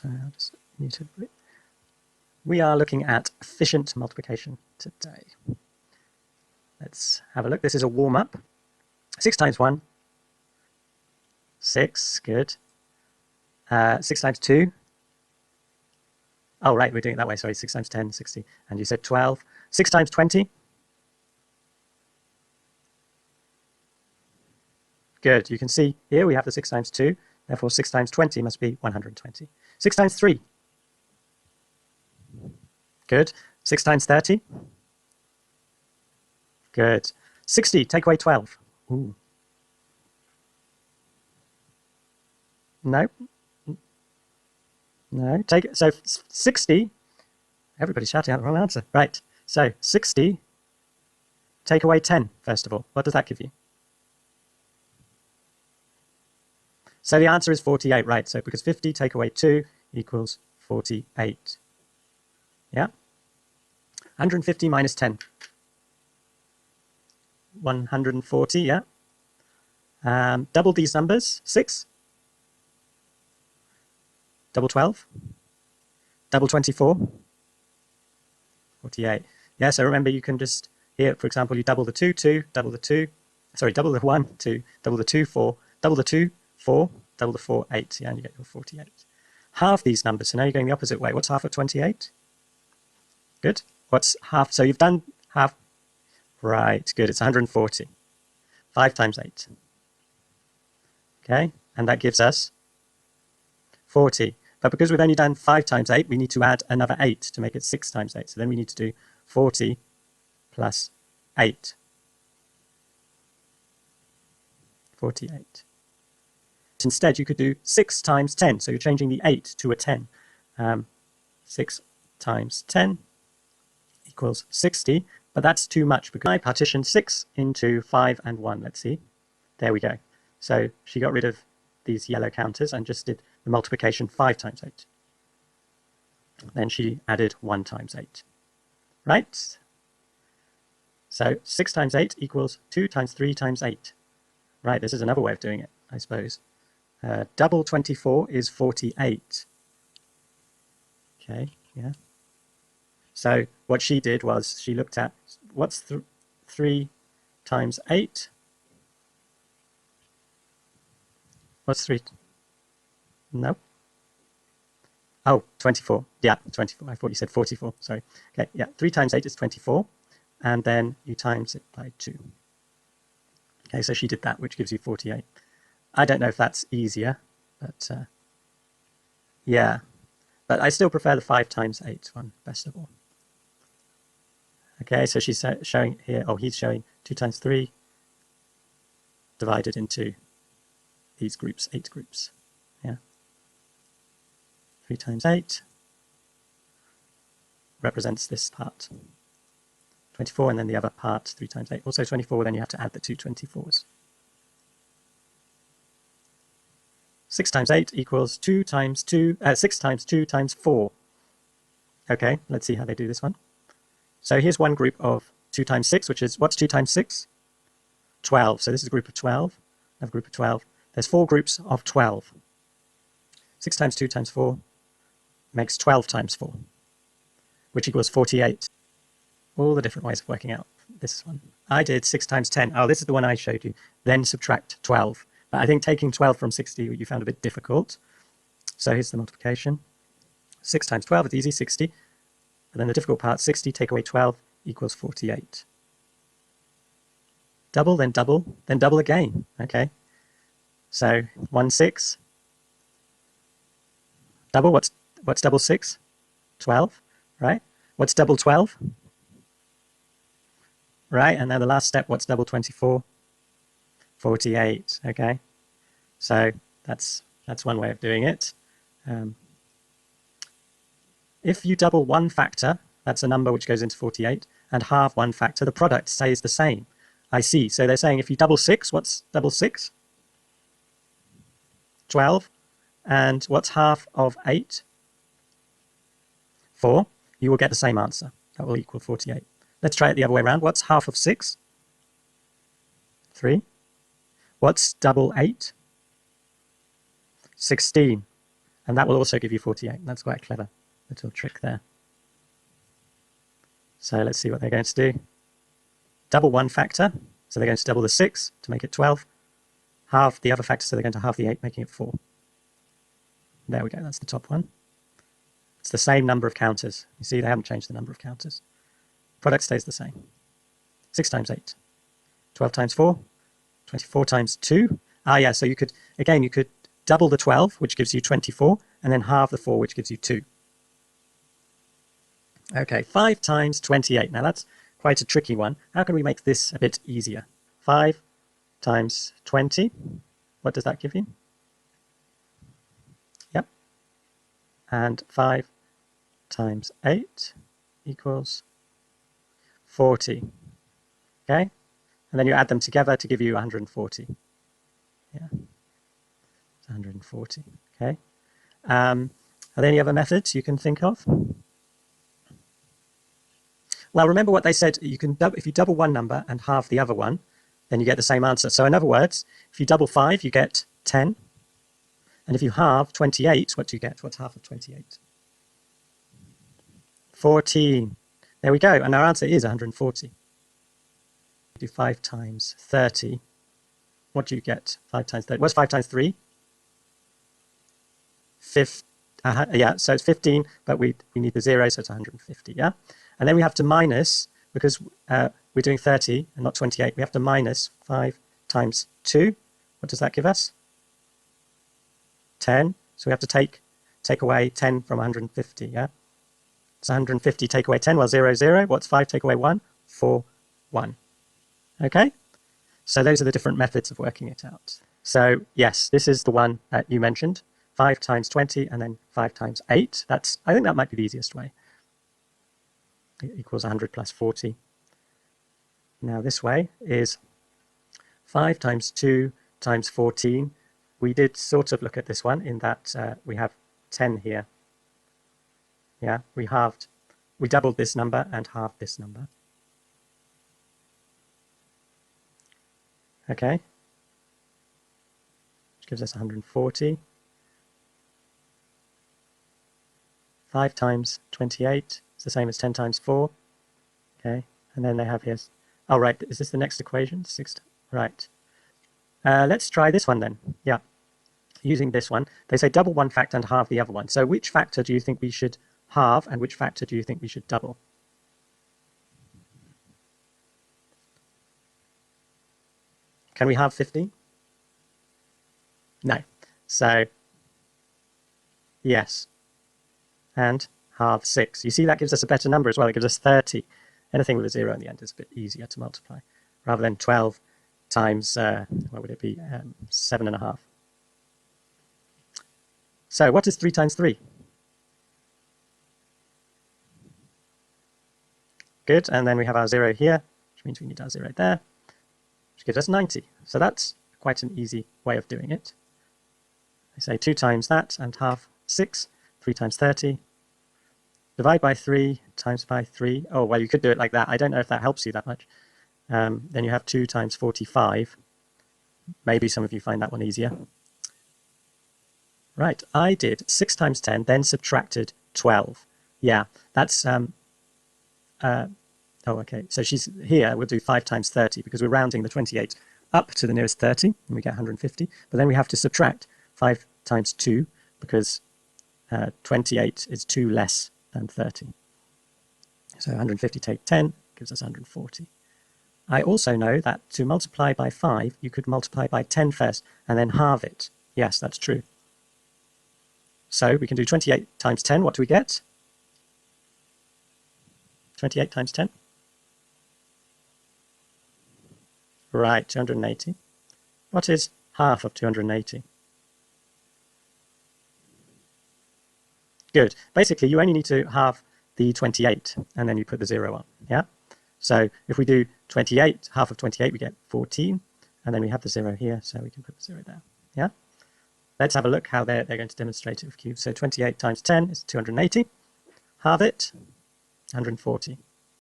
So I'll just mute it. We are looking at efficient multiplication today. Let's have a look. This is a warm-up. 6 times 1, 6, good. 6 times 2. Oh, right, we're doing it that way. Sorry, 6 times 10, 60. And you said 12. 6 times 20. Good. You can see here we have the 6 times 2. Therefore, 6 times 20 must be 120. 6 times 3. Good. 6 times 30. Good. 60, take away 12. Ooh. No. No. Take it. So 60. Everybody's shouting out the wrong answer. Right. So 60, take away 10, first of all. What does that give you? So the answer is 48, right? So because 50 take away 2 equals 48. Yeah? 150 minus 10. 140, yeah? Double these numbers. 6. Double 12. Double 24. 48. Yeah, so remember you can just, here, for example, you double the 2, 2, double the 2, sorry, double the 1, 2, double the 2, 4, double the 2, 4, double the 4, 8, yeah, and you get your 48. Half these numbers, so now you're going the opposite way. What's half of 28? Good. What's half? So you've done half. Right, good. It's 140. 5 times 8. Okay, and that gives us 40. But because we've only done 5 times 8, we need to add another 8 to make it 6 times 8. So then we need to do 40 plus 8. 48. Instead, you could do 6 times 10. So you're changing the 8 to a 10. 6 times 10 equals 60. But that's too much because I partitioned 6 into 5 and 1. Let's see. There we go. So she got rid of these yellow counters and just did the multiplication 5 times 8. Then she added 1 times 8. Right? So 6 times 8 equals 2 times 3 times 8. Right, this is another way of doing it, I suppose. Double 24 is 48. Okay, yeah. So what she did was she looked at what's 3 times 8? What's 3? No. Oh, 24. Yeah, 24. I thought you said 44. Sorry. Okay, yeah. 3 times 8 is 24. And then you times it by 2. Okay, so she did that, which gives you 48. I don't know if that's easier, but yeah. But I still prefer the 5 times 8 one, best of all. Okay, so she's showing here, oh, he's showing 2 times 3 divided into these groups, 8 groups. Yeah. 3 times 8 represents this part. 24, and then the other part, 3 times 8. Also 24, then you have to add the 2 24s. 6 times 8 equals 2 times 2, 6 times 2 times 4. Okay, let's see how they do this one. So here's one group of 2 times 6, which is, what's 2 times 6? 12. So this is a group of 12, another group of 12. There's 4 groups of 12. 6 times 2 times 4 makes 12 times 4, which equals 48. All the different ways of working out this one. I did 6 times 10. Oh, this is the one I showed you. Then subtract 12. But I think taking 12 from 60 you found a bit difficult. So here's the multiplication. 6 times 12 is easy, 60. And then the difficult part, 60 take away 12 equals 48. Double, then double again. Okay. So 1 6. Double, what's double 6? 12, right? What's double 12? Right, and now the last step, what's double 24? 48, okay? So that's one way of doing it. If you double one factor, that's a number which goes into 48, and halve one factor, the product stays the same. I see. So they're saying if you double 6, what's double 6? 12. And what's half of 8? 4. You will get the same answer. That will equal 48. Let's try it the other way around. What's half of 6? 3. What's double 8? 16. And that will also give you 48. That's quite a clever little trick there. So let's see what they're going to do. Double one factor, so they're going to double the 6 to make it 12. Halve the other factor, so they're going to halve the 8, making it 4. There we go, that's the top one. It's the same number of counters. You see, they haven't changed the number of counters. Product stays the same. 6 times 8. 12 times 4. 24 times 2. Ah, yeah, so you could, again, you could double the 12, which gives you 24, and then halve the 4, which gives you 2. Okay, 5 times 28. Now that's quite a tricky one. How can we make this a bit easier? 5 times 20. What does that give you? Yep. And 5 times 8 equals 40. Okay? And then you add them together to give you 140. Yeah. 140. Okay. Are there any other methods you can think of? Well, remember what they said, you can if you double one number and halve the other one, then you get the same answer. So in other words, if you double 5, you get 10. And if you halve 28, what do you get? What's half of 28? 14. There we go. And our answer is 140. Do 5 times 30. What do you get? 5 times 30. What's 5 times 3? Yeah, so it's 15, but we need the 0, so it's 150, yeah? And then we have to minus, because we're doing 30 and not 28, we have to minus 5 times 2. What does that give us? 10. So we have to take away 10 from 150, yeah? It's 150 take away 10, well, 0, 0. What's 5 take away 1? 4, 1. Okay? So those are the different methods of working it out. So yes, this is the one that you mentioned. 5 times 20 and then 5 times 8. I think that might be the easiest way. It equals 100 plus 40. Now this way is 5 times 2 times 14. We did sort of look at this one in that we have 10 here. Yeah, we doubled this number and halved this number. Okay, which gives us 140. 5 times 28 is the same as 10 times 4. Okay, and then they have here, oh right, is this the next equation? 6, right. Let's try this one then. Yeah, using this one. They say double one factor and halve the other one. So which factor do you think we should halve and which factor do you think we should double? Can we halve 15? No. So, yes. And halve 6. You see, that gives us a better number as well. It gives us 30. Anything with a 0 in the end is a bit easier to multiply, rather than 12 times, what would it be, 7.5. So what is 3 times 3? Good, and then we have our 0 here, which means we need our 0 there, which gives us 90. So that's quite an easy way of doing it. I say 2 times that and half 6, 3 times 30. Divide by 3 times by 3. Oh, well, you could do it like that. I don't know if that helps you that much. Then you have 2 times 45. Maybe some of you find that one easier. Right, I did 6 times 10, then subtracted 12. Yeah, that's... oh, okay, so she's here, we'll do 5 times 30, because we're rounding the 28 up to the nearest 30, and we get 150. But then we have to subtract 5 times 2, because 28 is 2 less than 30. So 150 take 10 gives us 140. I also know that to multiply by 5, you could multiply by 10 first and then halve it. Yes, that's true. So we can do 28 times 10. What do we get? 28 times 10? Right, 280. What is half of 280? Good. Basically, you only need to halve the 28, and then you put the 0 on. Yeah. So if we do 28, half of 28, we get 14, and then we have the 0 here, so we can put the 0 there. Yeah. Let's have a look how they're going to demonstrate it with cubes. So 28 times 10 is 280. Halve it, 140.